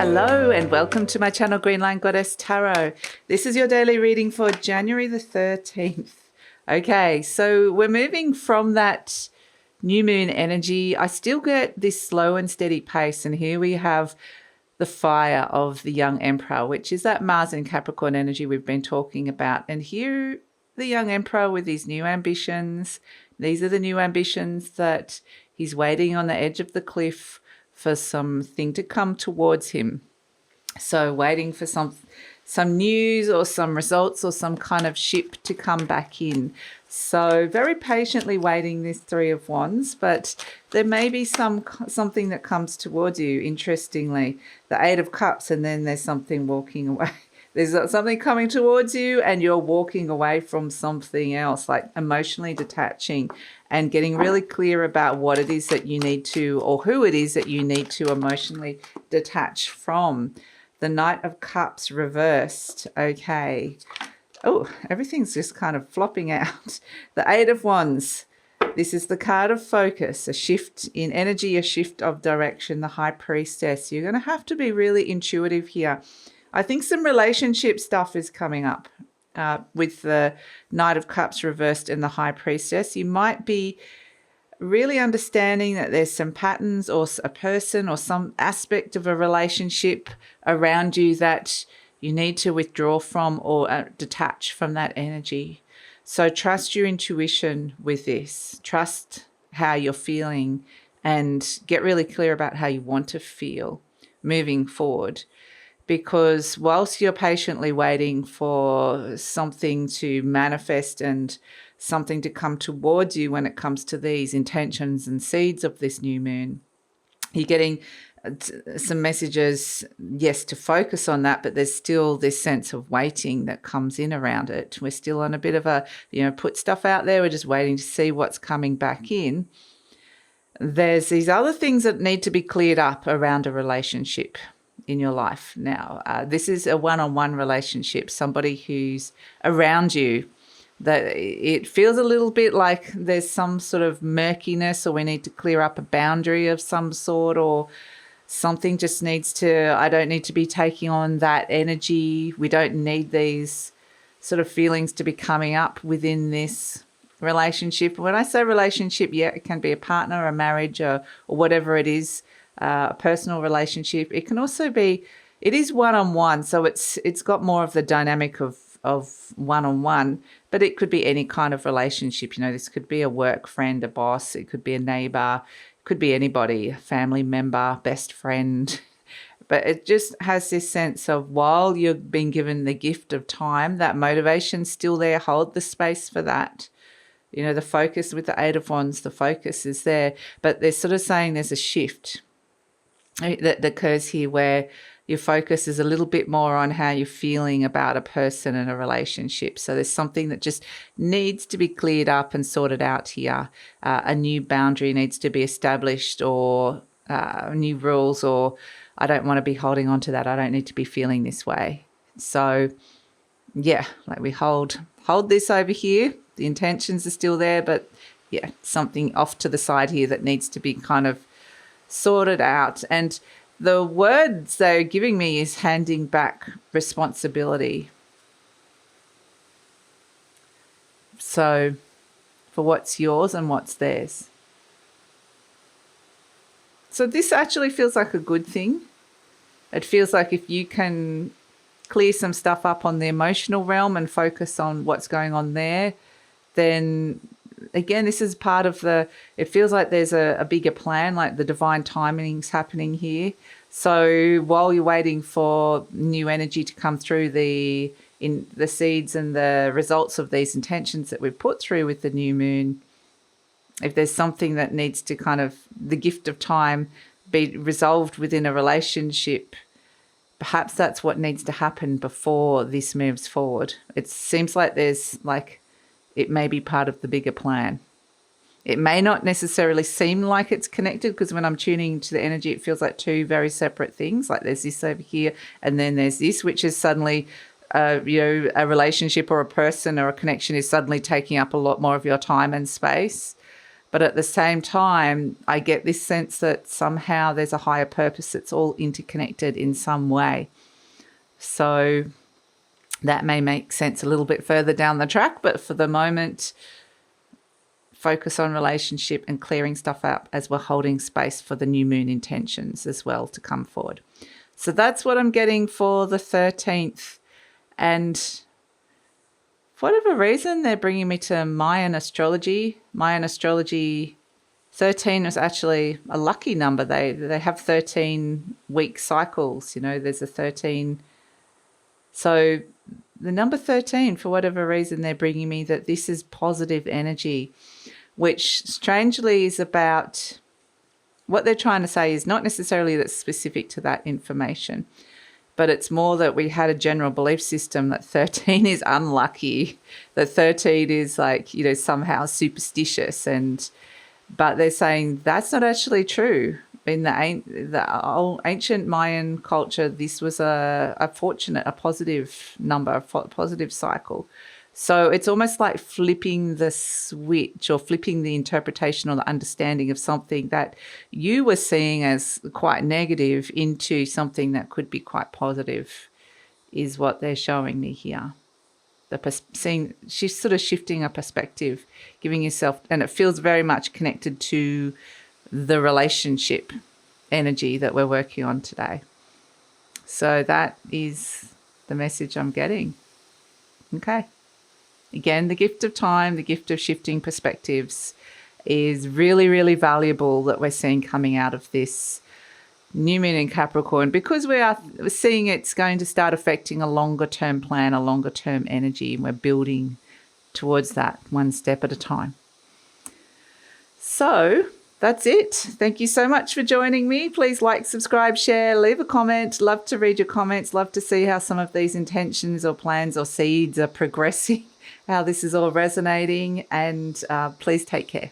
Hello and welcome to my channel GreenLion Goddess Tarot. This is your daily reading for January the 13th. Okay, so we're moving from that new moon energy. I still get this slow and steady pace, and here we have the fire of the young emperor, which is that Mars and Capricorn energy we've been talking about. And here the young emperor with his new ambitions. These are the new ambitions that he's waiting on the edge of the cliff for something to come towards him. So waiting for some news or some results or some kind of ship to come back in. So very patiently waiting, this Three of Wands, but there may be something that comes towards you. Interestingly, the Eight of Cups, and then there's something walking away. There's something coming towards you and you're walking away from something else, like emotionally detaching and getting really clear about what it is that you need to, or who it is that you need to emotionally detach from. The Knight of Cups reversed. Okay. Oh, everything's just kind of flopping out. The Eight of Wands. This is the card of focus, a shift in energy, a shift of direction. The High Priestess. You're going to have to be really intuitive here. I think some relationship stuff is coming up with the Knight of Cups reversed and the High Priestess. You might be really understanding that there's some patterns or a person or some aspect of a relationship around you that you need to withdraw from or detach from that energy. So trust your intuition with this. Trust how you're feeling and get really clear about how you want to feel moving forward. Because whilst you're patiently waiting for something to manifest and something to come towards you when it comes to these intentions and seeds of this new moon, you're getting some messages, yes, to focus on that, but there's still this sense of waiting that comes in around it. We're still on a bit of a, put stuff out there. We're just waiting to see what's coming back in. There's these other things that need to be cleared up around a relationship in your life now. This is a one-on-one relationship, somebody who's around you, that it feels a little bit like there's some sort of murkiness, or we need to clear up a boundary of some sort, or something just needs to, I don't need to be taking on that energy. We don't need these sort of feelings to be coming up within this relationship. When I say relationship, yeah, it can be a partner, a marriage, or whatever it is. A personal relationship. It can also be, it is one-on-one, so it's got more of the dynamic of one-on-one, but it could be any kind of relationship. This could be a work friend, a boss, it could be a neighbor, it could be anybody, a family member, best friend. But it just has this sense of, while you've been given the gift of time, that motivation's still there. Hold the space for that. The focus with the Eight of Wands, the focus is there, but they're sort of saying there's a shift that occurs here where your focus is a little bit more on how you're feeling about a person and a relationship. So there's something that just needs to be cleared up and sorted out here. A new boundary needs to be established, or new rules, or I don't want to be holding on to that. I don't need to be feeling this way. So yeah, like we hold this over here. The intentions are still there, but yeah, something off to the side here that needs to be kind of sorted out. And the words they're giving me is handing back responsibility. So for what's yours and what's theirs. So this actually feels like a good thing. It feels like if you can clear some stuff up on the emotional realm and focus on what's going on there, then again, this is part of it feels like there's a bigger plan, like the divine timing's happening here. So while you're waiting for new energy to come through, in the seeds and the results of these intentions that we've put through with the new moon, if there's something that needs to kind of, the gift of time, be resolved within a relationship, perhaps that's what needs to happen before this moves forward. It seems like it may be part of the bigger plan. It may not necessarily seem like it's connected, because when I'm tuning to the energy, it feels like two very separate things. Like there's this over here and then there's this, which is suddenly, a relationship or a person or a connection is suddenly taking up a lot more of your time and space. But at the same time, I get this sense that somehow there's a higher purpose. It's all interconnected in some way. So that may make sense a little bit further down the track, but for the moment, focus on relationship and clearing stuff up as we're holding space for the new moon intentions as well to come forward. So that's what I'm getting for the 13th. And for whatever reason, they're bringing me to Mayan astrology. Mayan astrology 13 is actually a lucky number. They have 13-week cycles. You know, there's a 13. So the number 13, for whatever reason, they're bringing me that this is positive energy, which strangely is about what they're trying to say is not necessarily that's specific to that information, but it's more that we had a general belief system that 13 is unlucky, that 13 is like, you know, somehow superstitious. But they're saying that's not actually true. In the old ancient Mayan culture, this was a fortunate, a positive number, a positive cycle. So it's almost like flipping the switch or flipping the interpretation or the understanding of something that you were seeing as quite negative into something that could be quite positive is what they're showing me here. She's sort of shifting a perspective, giving yourself, and it feels very much connected to the relationship energy that we're working on today. So that is the message I'm getting. Okay. Again, the gift of time, the gift of shifting perspectives is really, really valuable that we're seeing coming out of this new moon in Capricorn, because we are seeing it's going to start affecting a longer term plan, a longer term energy, and we're building towards that one step at a time. So that's it. Thank you so much for joining me. Please like, subscribe, share, leave a comment. Love to read your comments. Love to see how some of these intentions or plans or seeds are progressing, how this is all resonating, and please take care.